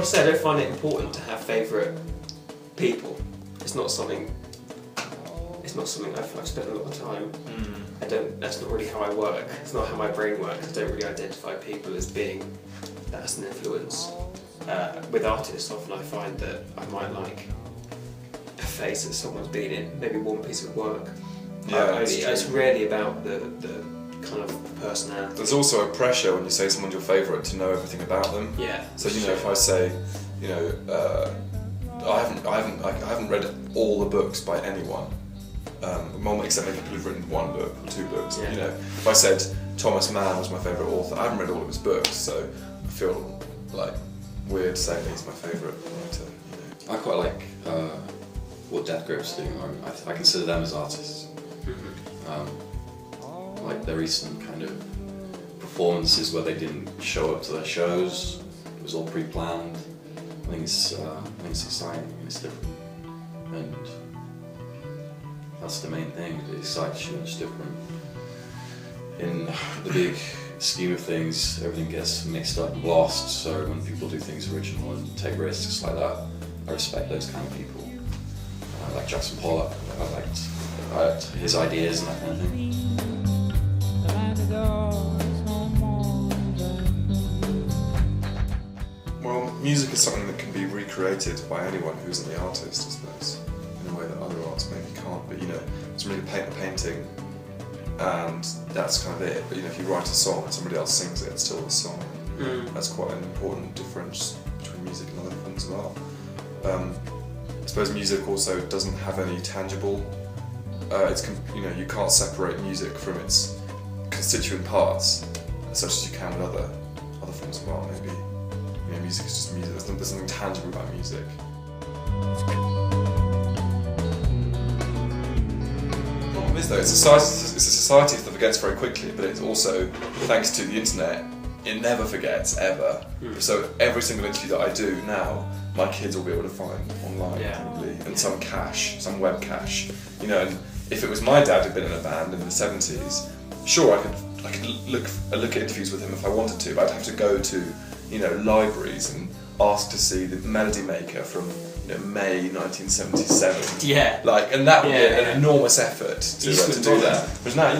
to say, I don't find it important to have favourite people. It's not something I've spent a lot of time. That's not really how I work. It's not how my brain works. I don't really identify people as being that's an influence. With artists, often I find that I might like a face that someone's been in, maybe one piece of work. Yeah, it's rarely about the kind of personality. There's also a pressure when you say someone's your favourite to know everything about them. Yeah. So if I say, I haven't read all the books by anyone. Except maybe people who've written one book or two books. Yeah. If I said Thomas Mann was my favourite author, I haven't read all of his books, so I feel like weird saying he's my favourite writer. I quite like what Death Grips do. I consider them as artists. Like their recent kind of performances where they didn't show up to their shows. It was all pre-planned. I think it's exciting and it's different. And that's the main thing. It excites you and it's different. In the big scheme of things, everything gets mixed up and lost. So when people do things original and take risks like that, I respect those kind of people. I like Jackson Pollock. I liked his ideas and that kind of thing. Well, music is something that can be recreated by anyone who isn't the artist, I suppose, in a way that other arts maybe can't. But somebody can paint a painting, and that's kind of it. But if you write a song and somebody else sings it, it's still a song. That's quite an important difference between music and other forms of art. I suppose music also doesn't have any tangible. You can't separate music from its constituent parts, such as you can with other forms of art. Maybe music is just music. There's something tangible about music. The problem is though, it's a society that forgets very quickly, but it's also, thanks to the internet, it never forgets, ever. So every single interview that I do now, my kids will be able to find online probably, and some web cache. And if it was my dad who'd been in a band in the 70s, sure I could look at interviews with him if I wanted to, but I'd have to go to libraries and ask to see the Melody Maker from May 1977. Yeah. And that would be an enormous effort to do that. Whereas now,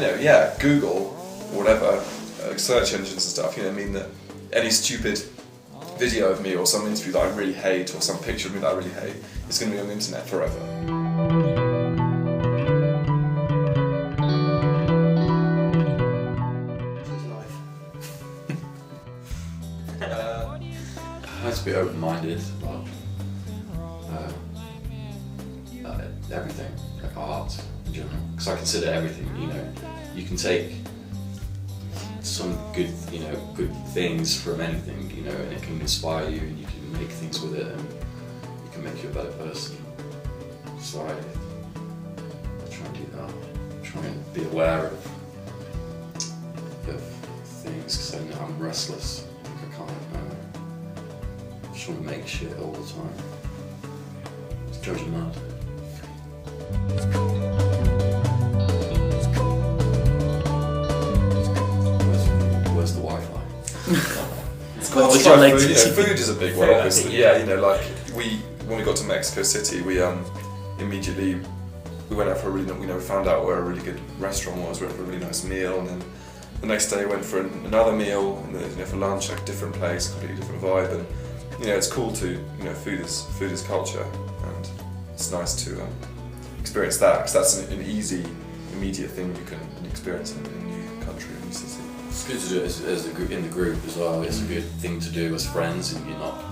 Google, whatever, search engines and stuff, mean that any stupid video of me or some interview that I really hate or some picture of me that I really hate is going to be on the internet forever. I have to be open-minded about everything, like art in general, because I consider everything. You can take some good things from anything, and it can inspire you, and you can make things with it, and it can make you a better person. So I try and do that. Try and be aware of things, because I'm restless. I can't. I just want to make shit all the time. It's judging mad. Where's the Wi-Fi? Food is a big one, obviously. When we got to Mexico City, we immediately went out for we found out where a really good restaurant was. We went for a really nice meal, and then the next day went for another meal, and then for lunch, a different place, completely different vibe. And it's cool to food is culture, and it's nice to experience that, because that's an easy, immediate thing you can experience in a new country, a new city. It's good to do it as a group, in the group as well. It's a good thing to do as friends, and you're not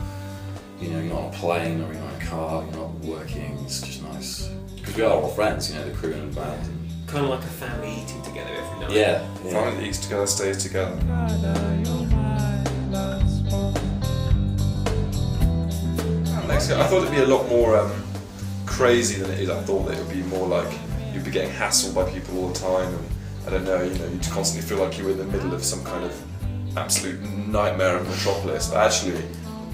on a plane or you're not in a car, you're not working. It's just nice because we are all friends, the crew and the band. Kind of like a family eating together every night. Yeah. Family eats together, stays together. Mexico, I thought it'd be a lot more crazy than it is. I thought that it would be more like you'd be getting hassled by people all the time, and I don't know, you'd constantly feel like you were in the middle of some kind of absolute nightmare of metropolis. But actually,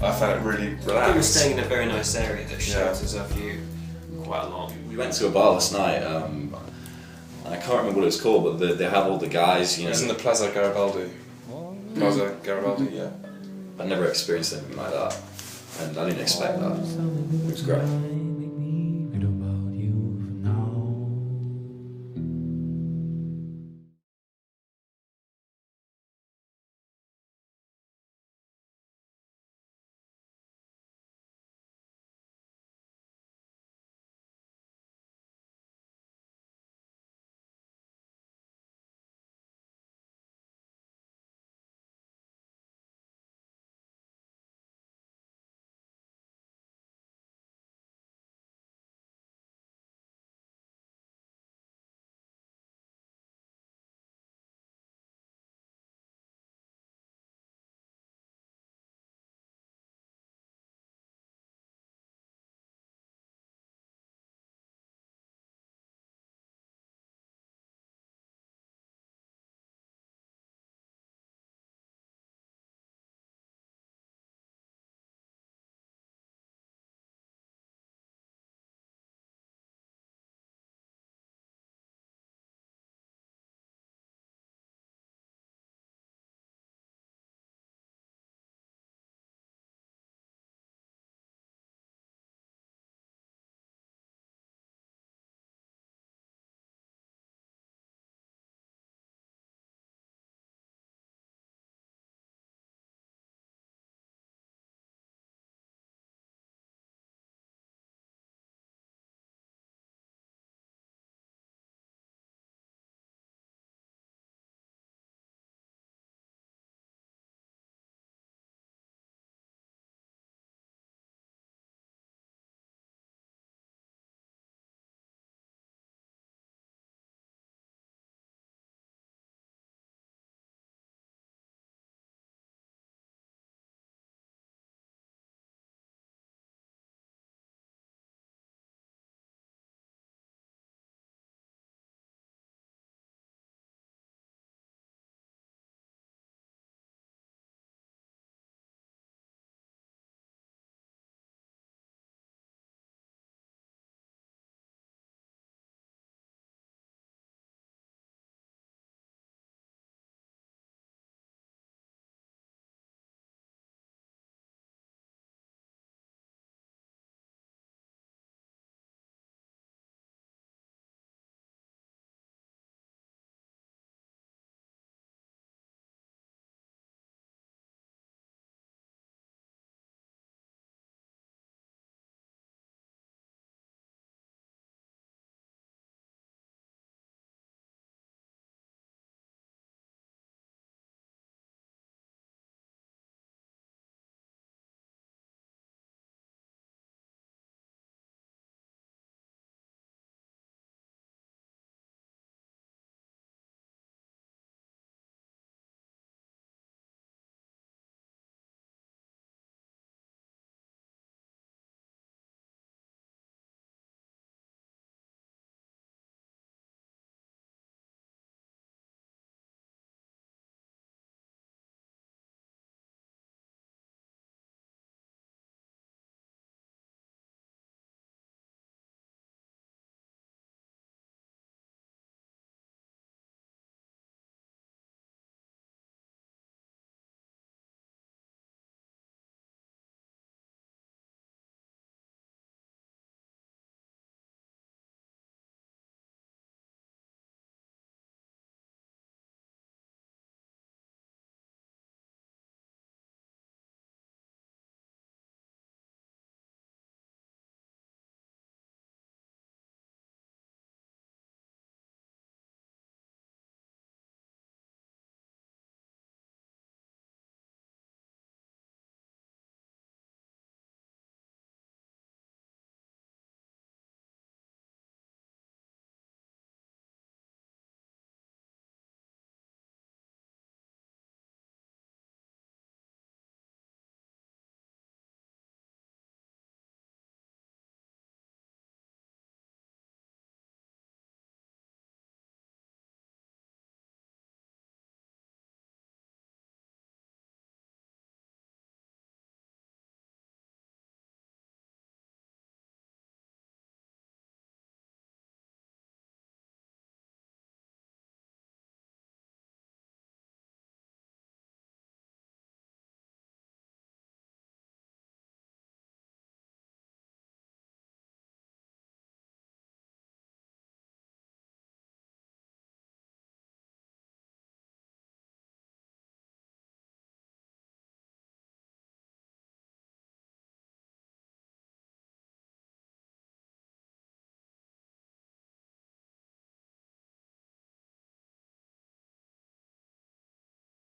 I found it really relaxed. I think we're staying in a very nice area that shelters our view quite a lot. We went to a bar last night. I can't remember what it's called, but they have all the guys. It's in the Plaza Garibaldi. Plaza Garibaldi, yeah. I've never experienced anything like that. and I didn't expect that. It was great.